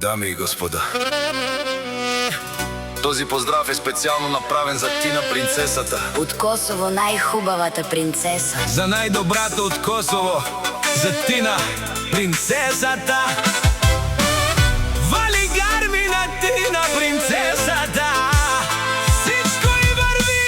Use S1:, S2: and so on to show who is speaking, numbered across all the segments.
S1: Дами и господа, този поздрав е специјално направен за Тина, принцесата.
S2: Од Косово, најхубавата принцеса.
S1: За најдобрата од Косово, за Тина, принцесата. Вали гарми на Тина, принцесата. Всичко и върви.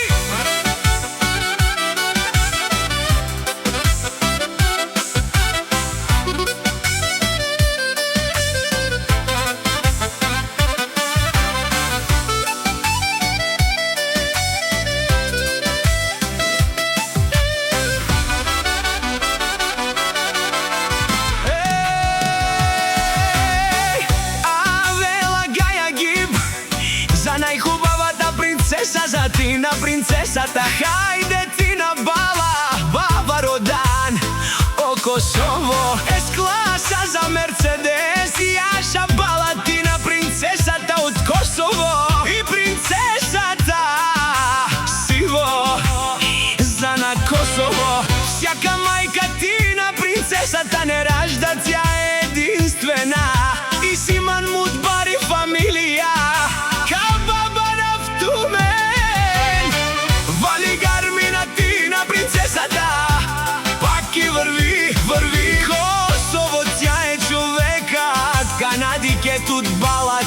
S1: За најхубавата принцеса, за Тина, принцесата. Хајде Тина бала, баба родан. О Косово, С-класа за Мерцедес. Јаша бала Тина, принцесата од Косово. И принцесата сиво за на Косово. Сјака мајка Тина, принцесата не ражда, тја е единствена. И Симан Мудбари фамилија. Върви Косово, тя е човекът. Канадикет от бала